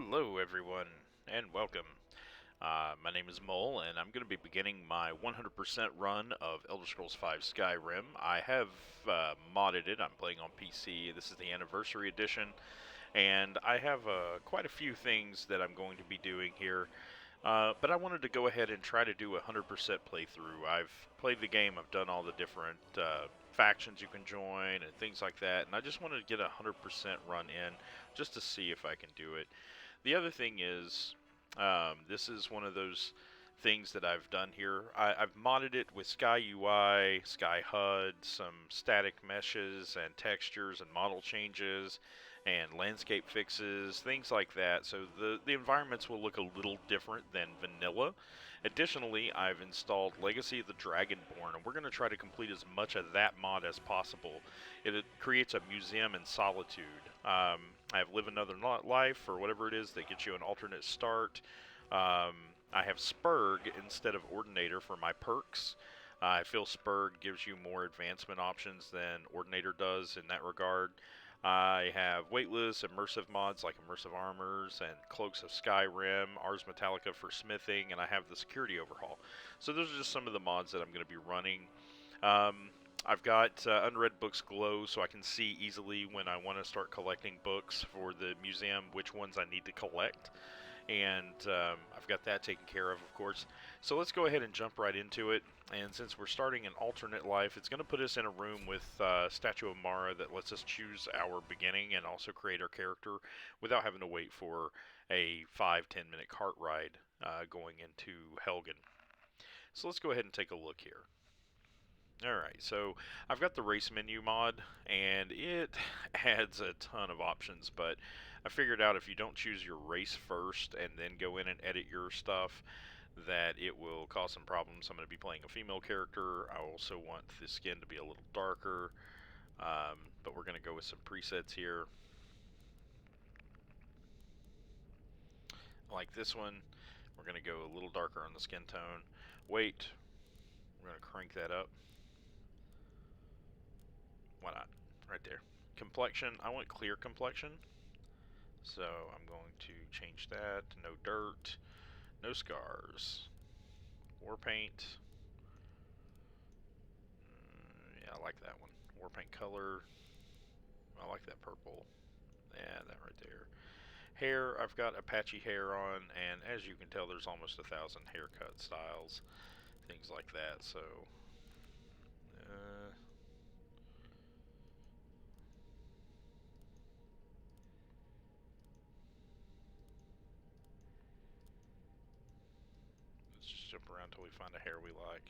Hello, everyone, and welcome. My name is Mole, and I'm going to be beginning my 100% run of Elder Scrolls V Skyrim. I have modded it. I'm playing on PC. This is the Anniversary Edition, and I have quite a few things that I'm going to be doing here. But I wanted to go ahead and try to do a 100% playthrough. I've played the game. I've done all the different factions you can join and things like that, and I just wanted to get a 100% run in just to see if I can do it. The other thing is, this is one of those things that I've done here. I've modded it with Sky UI, Sky HUD, some static meshes and textures and model changes and landscape fixes, things like that. So the environments will look a little different than vanilla. Additionally, I've installed Legacy of the Dragonborn, and we're going to try to complete as much of that mod as possible. It creates a museum in solitude. I have Live Another Life, or whatever it is, that gets you an alternate start. I have Spurg instead of Ordinator for my perks. I feel Spurg gives you more advancement options than Ordinator does in that regard. I have weightless, immersive mods like Immersive Armors and Cloaks of Skyrim, Ars Metallica for smithing, and I have the Security Overhaul. So those are just some of the mods that I'm going to be running. I've got Unread Books Glow, so I can see easily when I want to start collecting books for the museum which ones I need to collect. And I've got that taken care of course. So let's go ahead and jump right into it. And since we're starting an alternate life, it's going to put us in a room with Statue of Mara that lets us choose our beginning and also create our character without having to wait for a 5-10 minute cart ride going into Helgen. So let's go ahead and take a look here. Alright, so I've got the race menu mod, and it adds a ton of options, but I figured out if you don't choose your race first and then go in and edit your stuff, that it will cause some problems. I'm going to be playing a female character. I also want the skin to be a little darker, but we're going to go with some presets here. Like this one, we're going to go a little darker on the skin tone. Weight, we're going to crank that up. Why not? Right there. Complexion, I want clear complexion. So I'm going to change that. No dirt. No scars. War paint. Yeah, I like that one. War paint color. I like that purple. Yeah, that right there. Hair, I've got Apache hair on, and as you can tell, there's almost 1,000 haircut styles. Things like that, so... let's just jump around until we find a hair we like.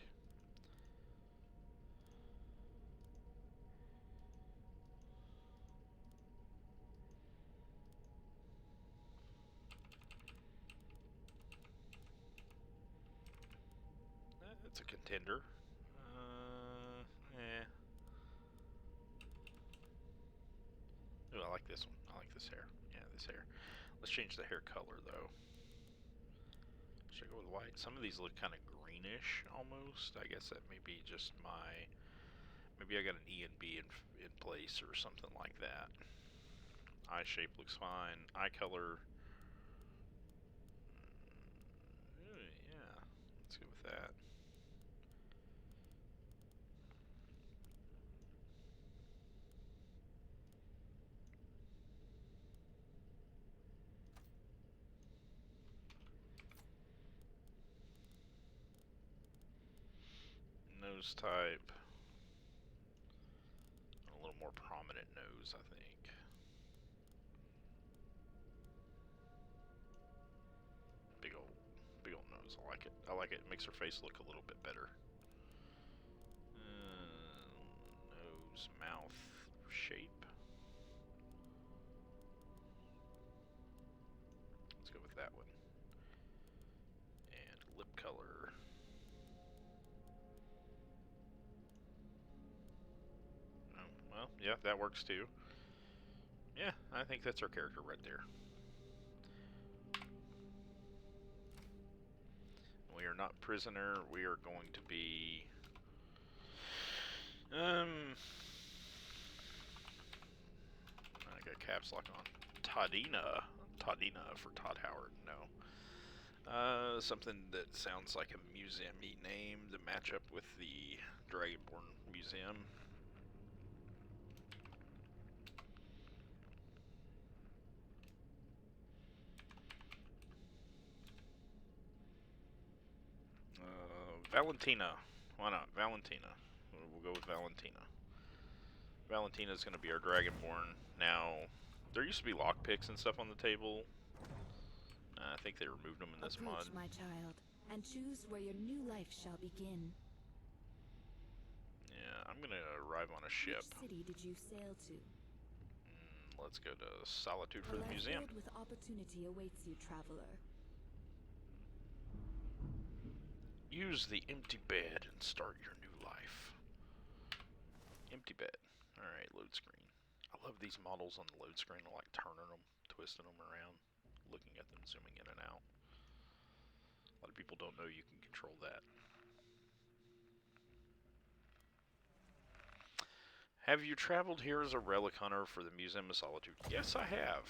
That's a contender. Eh. Ooh, I like this one. I like this hair. Yeah, this hair. Let's change the hair color, though. Should I go with white? Some of these look kind of greenish, almost. I guess that may be just my... maybe I got an E and B in place or something like that. Eye shape looks fine. Eye color... yeah, let's go with that. Nose type. A little more prominent nose, I think. Big old nose. I like it. I like it. It makes her face look a little bit better. Nose, mouth shape. Let's go with that one. And lip color. Oh, well, yeah, that works too. Yeah, I think that's our character right there. We are not prisoner. We are going to be... I got caps lock on. Tadina. Toddina for Todd Howard. No. Something that sounds like a museum-y name to match up with the Dragonborn Museum. Valentina. Why not? Valentina. We'll go with Valentina. Valentina's going to be our Dragonborn. Now, there used to be lockpicks and stuff on the table. I think they removed them in this mod. Approach, my child, and choose where your new life shall begin. Yeah, I'm going to arrive on a ship. Which city did you sail to? Let's go to Solitude for the museum. Filled with opportunity awaits you, traveler. Use the empty bed and start your new life. Empty bed. Alright, load screen. I love these models on the load screen. I like turning them, twisting them around, looking at them, zooming in and out. A lot of people don't know you can control that. Have you traveled here as a relic hunter for the Museum of Solitude? Yes, I have.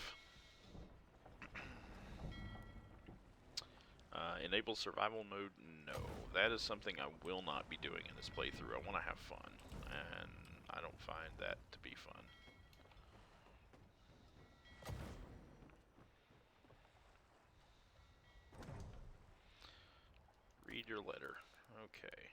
Enable survival mode? No. That is something I will not be doing in this playthrough. I want to have fun, and I don't find that to be fun. Read your letter. Okay.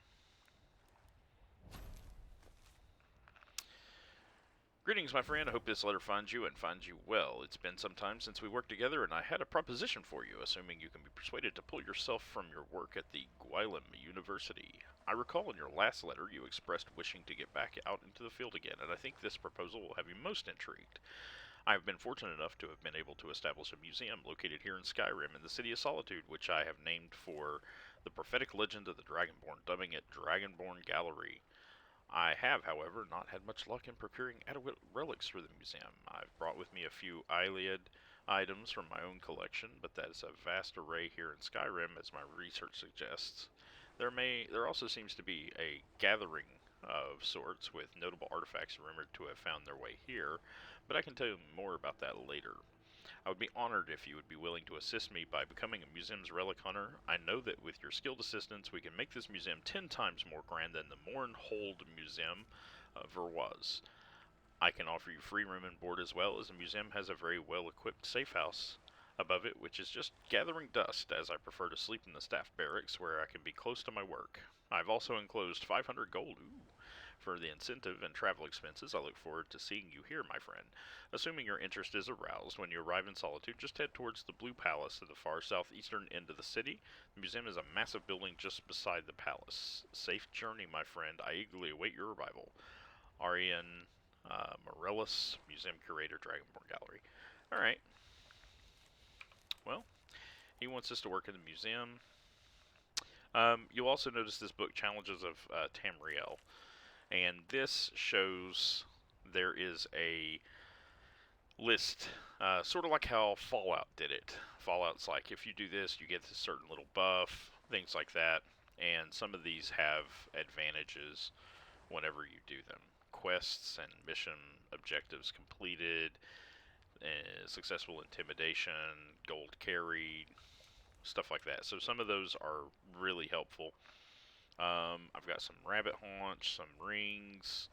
Greetings, my friend. I hope this letter finds you and finds you well. It's been some time since we worked together, and I had a proposition for you, assuming you can be persuaded to pull yourself from your work at the Skyrim University. I recall in your last letter you expressed wishing to get back out into the field again, and I think this proposal will have you most intrigued. I have been fortunate enough to have been able to establish a museum located here in Skyrim in the City of Solitude, which I have named for the prophetic legend of the Dragonborn, dubbing it Dragonborn Gallery. I have, however, not had much luck in procuring adequate relics for the museum. I've brought with me a few Iliad items from my own collection, but that is a vast array here in Skyrim, as my research suggests. There also seems to be a gathering of sorts, with notable artifacts rumored to have found their way here, but I can tell you more about that later. I would be honored if you would be willing to assist me by becoming a museum's relic hunter. I know that with your skilled assistance, we can make this museum 10 times more grand than the Mournhold Museum ever was. I can offer you free room and board, as well as the museum has a very well-equipped safe house above it, which is just gathering dust, as I prefer to sleep in the staff barracks, where I can be close to my work. I've also enclosed 500 gold for the incentive and travel expenses. I look forward to seeing you here, my friend. Assuming your interest is aroused, when you arrive in Solitude, just head towards the Blue Palace at the far southeastern end of the city. The museum is a massive building just beside the palace. Safe journey, my friend. I eagerly await your arrival. Arian Morellis, Museum Curator, Dragonborn Gallery. Alright. Well, he wants us to work in the museum. You'll also notice this book, Challenges of Tamriel. And this shows there is a list, sort of like how Fallout did it. Fallout's like, if you do this, you get this certain little buff, things like that. And some of these have advantages whenever you do them. Quests and mission objectives completed, successful intimidation, gold carried, stuff like that. So some of those are really helpful. I've got some rabbit haunch, some rings,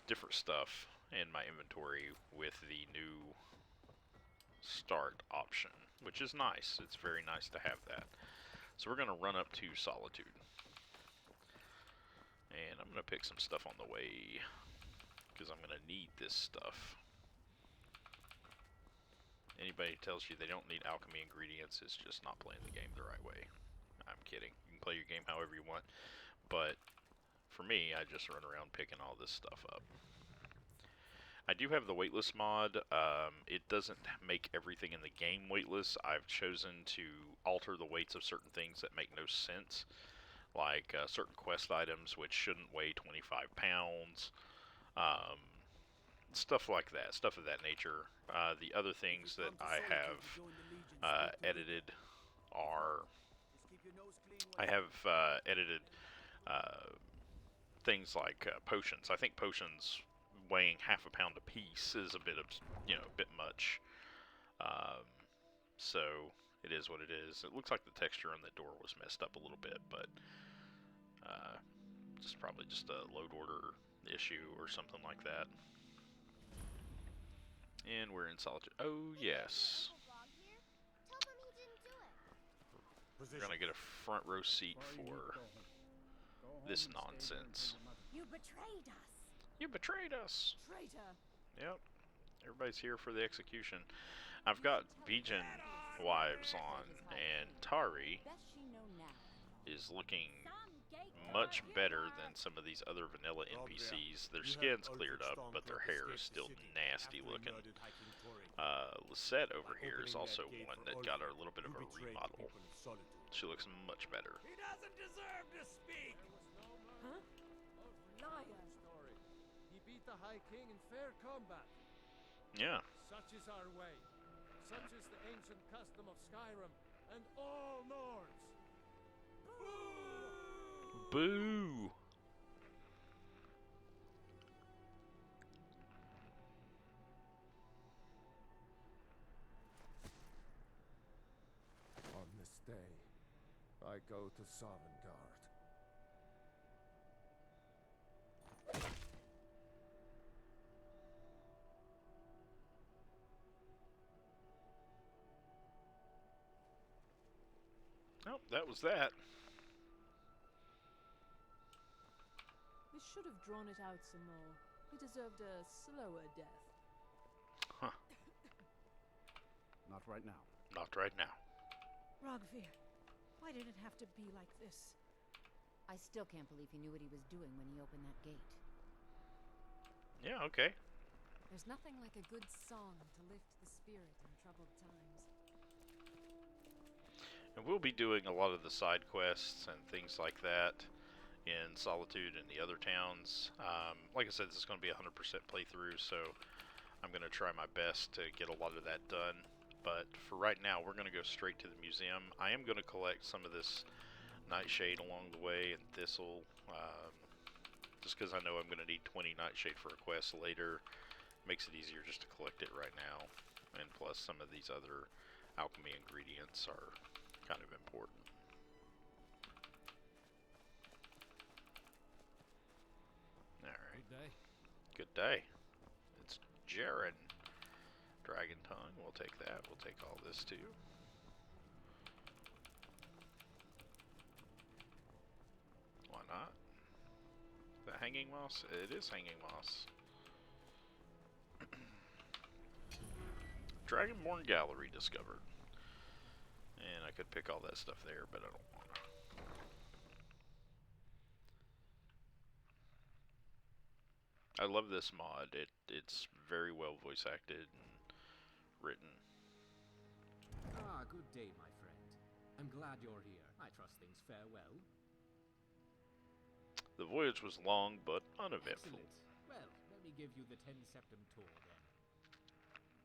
different stuff in my inventory with the new start option, which is nice. It's very nice to have that. So we're going to run up to Solitude. And I'm going to pick some stuff on the way, because I'm going to need this stuff. Anybody tells you they don't need alchemy ingredients is just not playing the game the right way. I'm kidding. You can play your game however you want, but for me, I just run around picking all this stuff up. I do have the weightless mod. It doesn't make everything in the game weightless. I've chosen to alter the weights of certain things that make no sense, like certain quest items which shouldn't weigh 25 pounds. Stuff like that, stuff of that nature. The other things that I have edited are, I have edited things like potions. I think potions weighing half a pound a piece is a bit of, a bit much. so it is what it is. It looks like the texture on the door was messed up a little bit, but just probably just a load order issue or something like that. And we're in Solitude. Oh, yes. We're gonna get a front row seat for this nonsense. You betrayed us. You betrayed us! Traitor. Yep. Everybody's here for the execution. I've got Bijan wives on, and Tarry is looking much better than some of these other vanilla NPCs. Their skin's cleared up, but their hair is still nasty looking. Lisette over here is also one that got a little bit of a remodel. She looks much better. He doesn't deserve to speak! Huh? Liar. He beat the High King in fair combat. Yeah. Such is our way. Such is the ancient custom of Skyrim and all Nords. Boo! On this day, I go to Sovngarde. Oh, that was that. We should have drawn it out some more. He deserved a slower death. Huh. Not right now. Not right now. Ragvir, why did it have to be like this? I still can't believe he knew what he was doing when he opened that gate. Yeah, okay. There's nothing like a good song to lift the spirit in troubled times. And we'll be doing a lot of the side quests and things like that in Solitude and the other towns. Like I said, this is going to be a 100% playthrough, so I'm going to try my best to get a lot of that done. But for right now, we're going to go straight to the museum. I am going to collect some of this nightshade along the way and thistle, just because I know I'm going to need 20 nightshade for a quest later. Makes it easier just to collect it right now. And plus, some of these other alchemy ingredients are kind of important. Alright. Good day. Good day. It's Jaren. Dragon tongue. We'll take that. We'll take all this too. Why not? The hanging moss? It is hanging moss. Dragonborn gallery discovered. And I could pick all that stuff there, but I don't want to. I love this mod. It's very well voice acted and written. Ah, good day, my friend. I'm glad you're here. I trust things fare well. The voyage was long but uneventful. Excellent. Well, let me give you the 10 Septem tour then.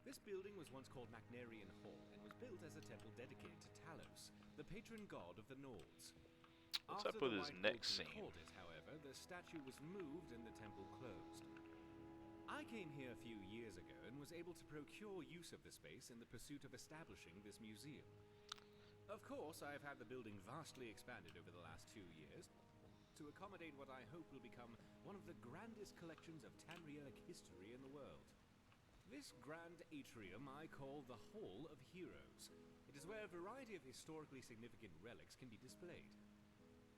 This building was once called Magnarian Hall and was built as a temple dedicated to Talos, the patron god of the Nords. What's After up with the his White neck Wolf scene? recorded, however, the statue was moved and the temple closed. I came here a few years ago and was able to procure use of the space in the pursuit of establishing this museum. Of course, I have had the building vastly expanded over the last 2 years to accommodate what I hope will become one of the grandest collections of Tamrielic history in the world. This grand atrium I call the Hall of Heroes. It is where a variety of historically significant relics can be displayed,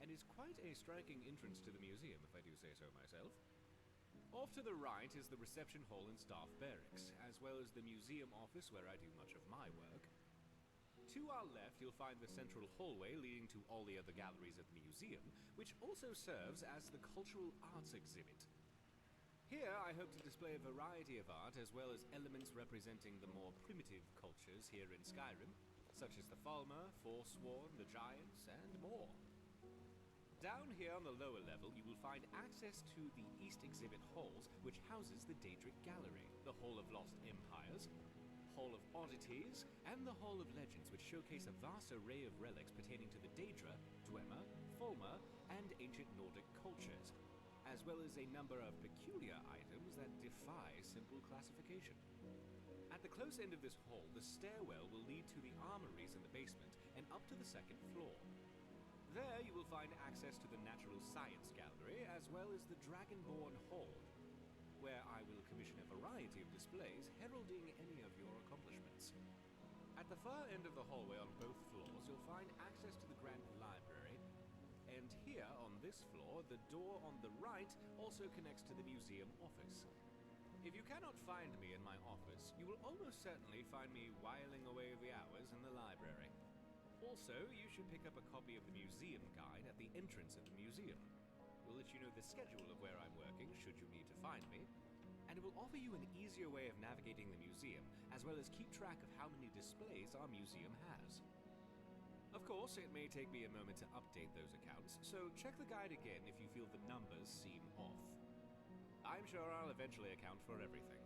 and is quite a striking entrance to the museum, if I do say so myself. Off to the right is the reception hall and staff barracks, as well as the museum office where I do much of my work. To our left, you'll find the central hallway leading to all the other galleries of the museum, which also serves as the cultural arts exhibit. Here, I hope to display a variety of art, as well as elements representing the more primitive cultures here in Skyrim, such as the Falmer, Forsworn, the Giants, and more. Down here on the lower level, you will find access to the East Exhibit Halls, which houses the Daedric Gallery, the Hall of Lost Empires, Hall of Oddities, and the Hall of Legends, which showcase a vast array of relics pertaining to the Daedra, Dwemer, Falmer, and ancient Nordic cultures, as well as a number of peculiar items that defy simple classification. At the close end of this hall, the stairwell will lead to the armories in the basement and up to the second floor. There you will find access to the Natural Science Gallery as well as the Dragonborn Hall, where I will commission a variety of displays heralding any of your accomplishments. At the far end of the hallway on both floors, you'll find access to the Grand Library, and here on this floor, the door on the right also connects to the museum office. If you cannot find me in my office, you will almost certainly find me whiling away the hours in the library. Also, you should pick up a copy of the museum guide at the entrance of the museum. We'll let you know the schedule of where I'm working, should you need to find me, and it will offer you an easier way of navigating the museum, as well as keep track of how many displays our museum has. Of course, it may take me a moment to update those accounts, so check the guide again if you feel the numbers seem off. I'm sure I'll eventually account for everything.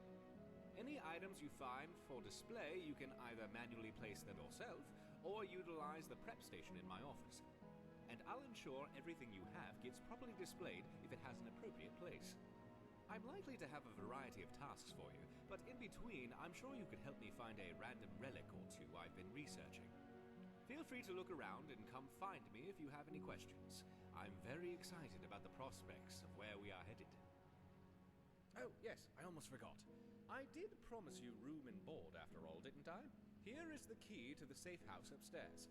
Any items you find for display, you can either manually place them yourself, or utilize the prep station in my office. And I'll ensure everything you have gets properly displayed if it has an appropriate place. I'm likely to have a variety of tasks for you, but in between, I'm sure you could help me find a random relic or two I've been researching. Feel free to look around and come find me if you have any questions. I'm very excited about the prospects of where we are headed. Oh, yes, I almost forgot. I did promise you room and board after all, didn't I? Here is the key to the safe house upstairs.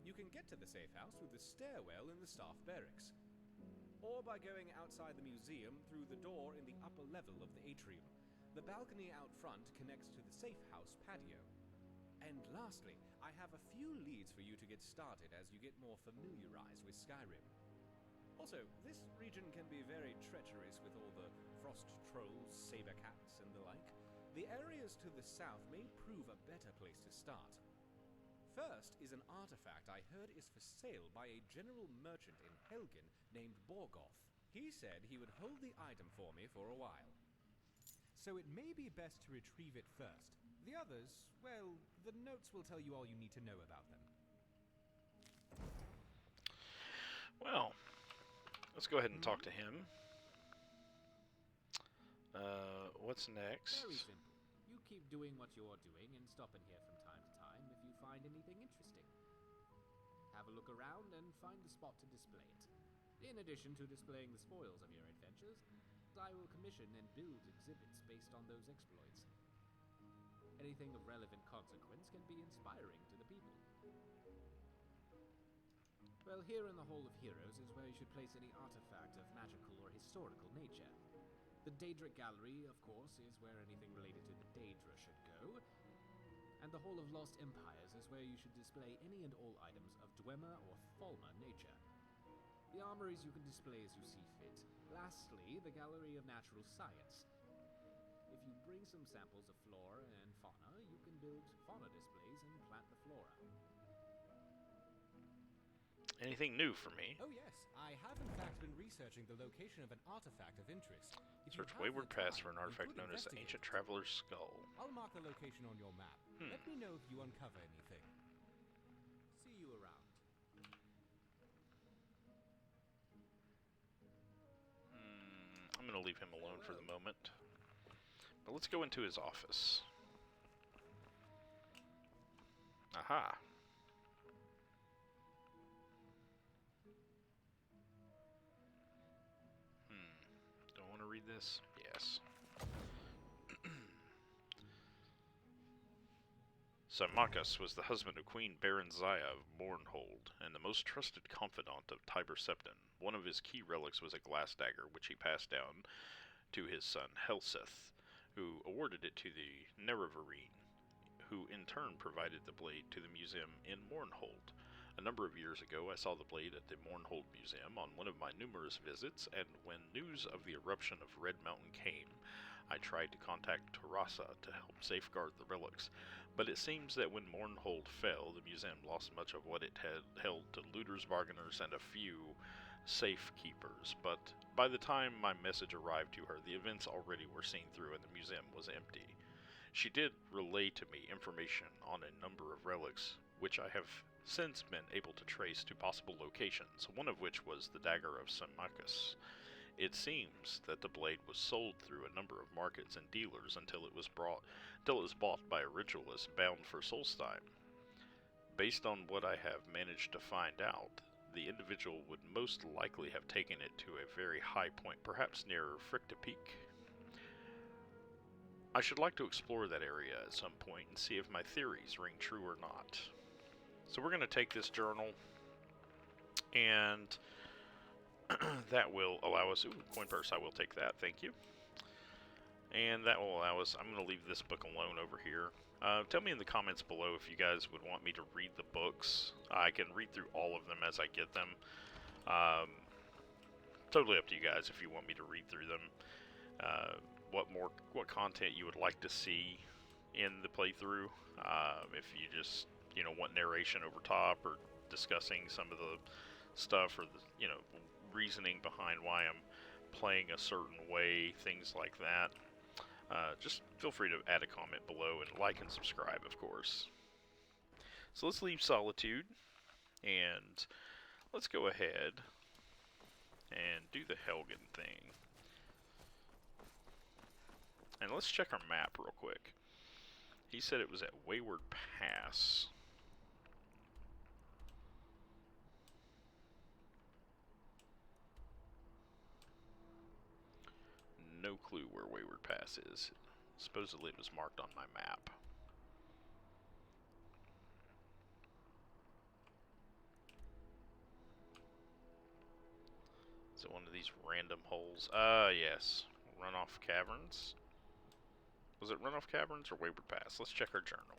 You can get to the safe house through the stairwell in the staff barracks, or by going outside the museum through the door in the upper level of the atrium. The balcony out front connects to the safe house patio. And lastly, I have a few leads for you to get started as you get more familiarized with Skyrim. Also, this region can be very treacherous with all the frost trolls, saber cats, and the like. The areas to the south may prove a better place to start. First is an artifact I heard is for sale by a general merchant in Helgen named Borgoth. He said he would hold the item for me for a while. So it may be best to retrieve it first. The others, well, the notes will tell you all you need to know about them. Well, let's go ahead and talk to him. What's next? Very simple. You keep doing what you're doing and stop in here from time to time if you find anything interesting. Have a look around and find the spot to display it. In addition to displaying the spoils of your adventures, I will commission and build exhibits based on those exploits. Anything of relevant consequence can be inspiring to the people. Well, here in the Hall of Heroes is where you should place any artifact of magical or historical nature. The Daedric Gallery, of course, is where anything related to the Daedra should go. And the Hall of Lost Empires is where you should display any and all items of Dwemer or Falmer nature. The armories you can display as you see fit. Lastly, the Gallery of Natural Science. If you bring some samples of flora and fauna, you can build fauna displays and plant the flora. Anything new for me? Oh yes, I have in fact been researching the location of an artifact of interest. If you Search have wayward the paths time, for an you artifact could known as the investigate Ancient it. Traveler's Skull. I'll mark the location on your map. Let me know if you uncover anything. See you around. I'm going to leave him alone for the moment. But let's go into his office. Aha! Don't want to read this? Yes. Symmachus was the husband of Queen Baronzaya of Mournhold, and the most trusted confidant of Tiber Septon. One of his key relics was a glass dagger, which he passed down to his son Helseth, who awarded it to the Nerevarine, who in turn provided the blade to the museum in Mournhold. A number of years ago, I saw the blade at the Mournhold Museum on one of my numerous visits, and when news of the eruption of Red Mountain came, I tried to contact Tarassa to help safeguard the relics, but it seems that when Mournhold fell, the museum lost much of what it had held to looters, bargainers, and a few safekeepers. But by the time my message arrived to her, the events already were seen through and the museum was empty. She did relay to me information on a number of relics, which I have since been able to trace to possible locations, one of which was the dagger of Symmachus. It seems that the blade was sold through a number of markets and dealers until it was bought by a ritualist bound for Solstheim. Based on what I have managed to find out, the individual would most likely have taken it to a very high point, perhaps near Fricta Peak. I should like to explore that area at some point and see if my theories ring true or not. So we're going to take this journal, and that will allow us... Ooh, coin purse, I will take that, thank you. And that will allow us... I'm going to leave this book alone over here. Tell me in the comments below if you guys would want me to read the books. I can read through all of them as I get them. Totally up to you guys if you want me to read through them. What content you would like to see in the playthrough. If you just, want narration over top, or discussing some of the stuff, or the, reasoning behind why I'm playing a certain way, things like that. Just feel free to add a comment below and like and subscribe, of course. So let's leave Solitude, and let's go ahead and do the Helgen thing. And let's check our map real quick. He said it was at Wayward Pass. No clue where Wayward Pass is. Supposedly it was marked on my map. Is it one of these random holes? Yes. Runoff Caverns? Was it Runoff Caverns or Wayward Pass? Let's check our journal.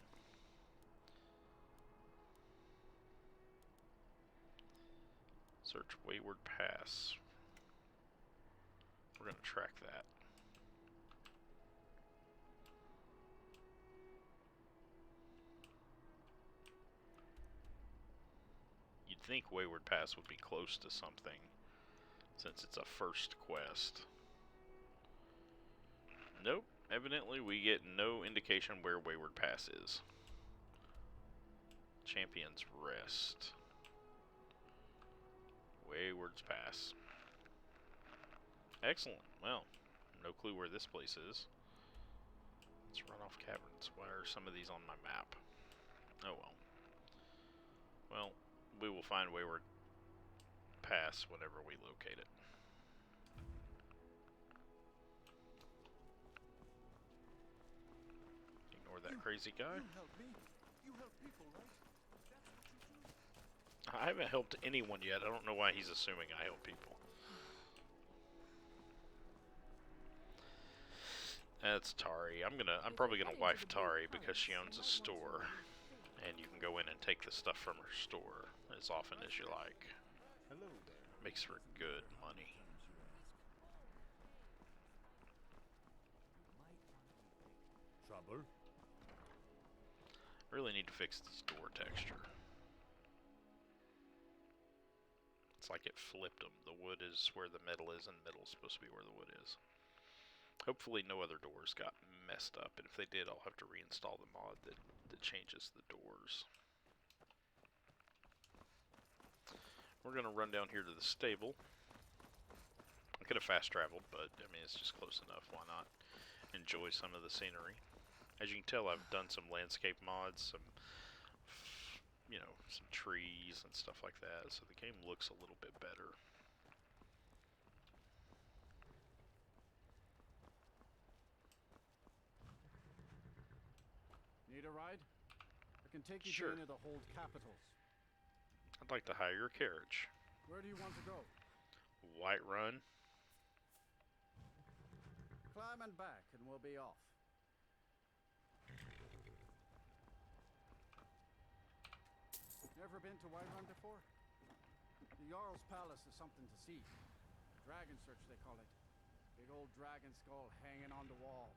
Search Wayward Pass. We're going to track that. You'd think Wayward Pass would be close to something, since it's a first quest. Nope. Evidently, we get no indication where Wayward Pass is. Champion's Rest. Wayward's Pass. Excellent. Well, no clue where this place is. Let's run off Caverns. Why are some of these on my map? Oh well. Well, we will find Wayward Pass whenever we locate it. Ignore that crazy guy. You help me. You help people, right? That's what you do. I haven't helped anyone yet. I don't know why he's assuming I help people. That's Tarry. I'm probably gonna wife Tarry because she owns a store, and you can go in and take the stuff from her store as often as you like. Hello there. Makes for good money. Trouble? Really need to fix this door texture. It's like it flipped them. The wood is where the metal is, and metal's supposed to be where the wood is. Hopefully no other doors got messed up, and if they did, I'll have to reinstall the mod that changes the doors. We're going to run down here to the stable. I could have fast traveled, but I mean, it's just close enough. Why not enjoy some of the scenery? As you can tell, I've done some landscape mods, some trees and stuff like that, so the game looks a little bit better. Need a ride? I can take you Sure. to any of the hold capitals. I'd like to hire your carriage. Where do you want to go? Whiterun. Climb and back, and we'll be off. Never been to Whiterun before? The Jarl's Palace is something to see. Dragon Search, they call it. Big old dragon skull hanging on the wall.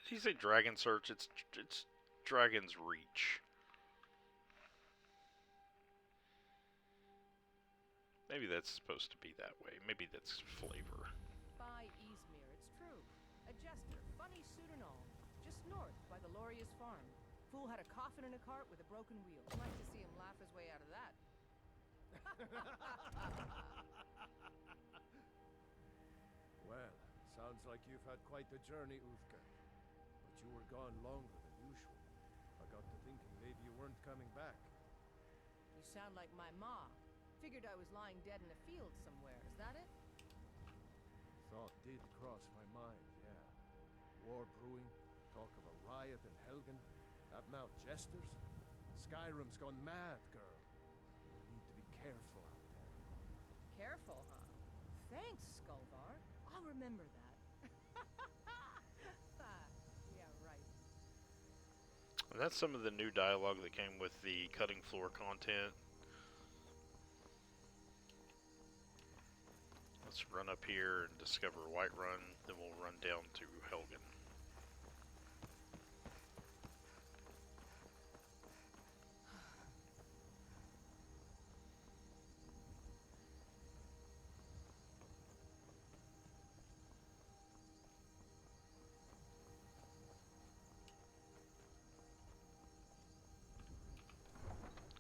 Did you say Dragon Search? It's Dragon's Reach. Maybe that's supposed to be that way. Maybe that's flavor. By Eastmere, it's true. A jester, funny suit and all. Just north by the Lauria's farm. Fool had a coffin in a cart with a broken wheel. Like to see him laugh his way out of that. Well, sounds like you've had quite the journey, Uthgar. But you were gone longer than usual. I got to thinking coming back. You sound like my ma. Figured I was lying dead in a field somewhere. Is that it? Thought did cross my mind, yeah. War brewing, talk of a riot in Helgen, out-and-out jesters. Skyrim's gone mad, girl. You need to be careful out there. Careful, huh? Thanks, Skullvar. I'll remember that. Yeah, right. And that's some of the new dialogue that came with the cutting floor content. Let's run up here and discover Whiterun, then we'll run down to Helgen.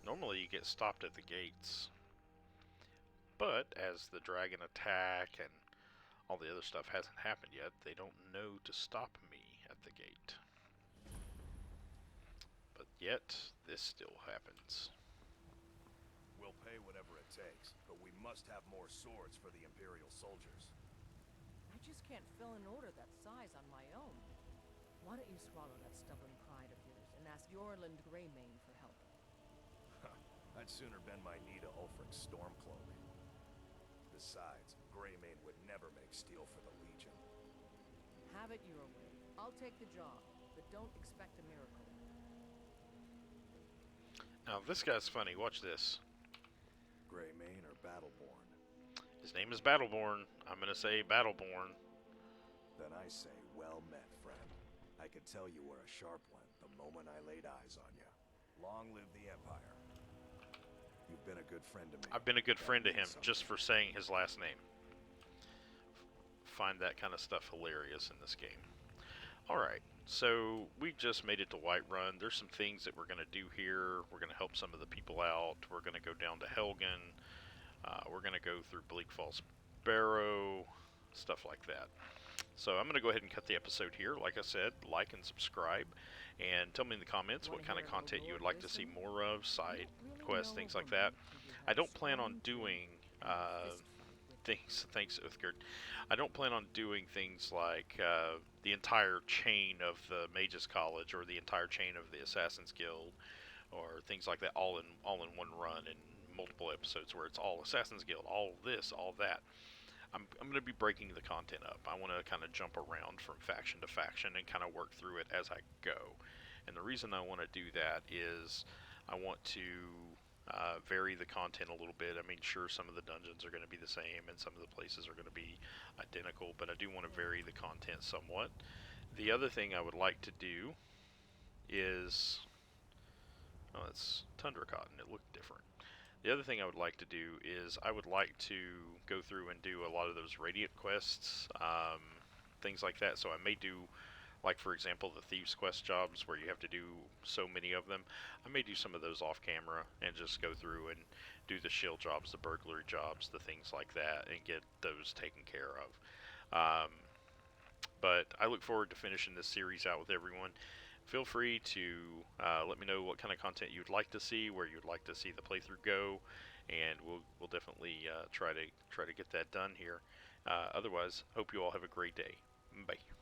Normally you get stopped at the gates, but as the dragon attack and all the other stuff hasn't happened yet, they don't know to stop me at the gate. But yet, this still happens. We'll pay whatever it takes, but we must have more swords for the Imperial soldiers. I just can't fill an order that size on my own. Why don't you swallow that stubborn pride of yours and ask Yorland Greymane for help? I'd sooner bend my knee to Ulfric's Stormcloak. Besides, Greymane would never make steel for the Legion. Have it your way. I'll take the job, but don't expect a miracle. Now this guy's funny, watch this. Greymane or Battleborn? His name is Battleborn. I'm gonna say Battleborn. Then I say, well met, friend. I could tell you were a sharp one the moment I laid eyes on you. Long live the Empire. You've been a good friend to me. I've been a good friend to him just for saying his last name. Find that kind of stuff hilarious in this game. Alright, so we just made it to Whiterun. There's some things that we're going to do here. We're going to help some of the people out. We're going to go down to Helgen. We're going to go through Bleak Falls Barrow, stuff like that. So I'm going to go ahead and cut the episode here. Like I said, like and subscribe. And tell me in the comments what kind of content you would like to see more of, side quests, things like that. I don't plan on doing things, thanks Uthgard, I don't plan on doing things like the entire chain of the Mages College or the entire chain of the Assassin's Guild or things like that all in one run in multiple episodes where it's all Assassin's Guild, all this, all that. I'm going to be breaking the content up. I want to kind of jump around from faction to faction and kind of work through it as I go. And the reason I want to do that is I want to vary the content a little bit. I mean, sure, some of the dungeons are going to be the same and some of the places are going to be identical, but I do want to vary the content somewhat. The other thing I would like to do is... Oh, it's Tundra Cotton. It looked different. The other thing I would like to do is I would like to go through and do a lot of those Radiant quests, things like that. So I may do, like for example, the Thieves Quest jobs where you have to do so many of them. I may do some of those off camera and just go through and do the shield jobs, the burglary jobs, the things like that, and get those taken care of. But I look forward to finishing this series out with everyone. Feel free to let me know what kind of content you'd like to see, where you'd like to see the playthrough go, and we'll definitely try to get that done here. Otherwise, hope you all have a great day. Bye.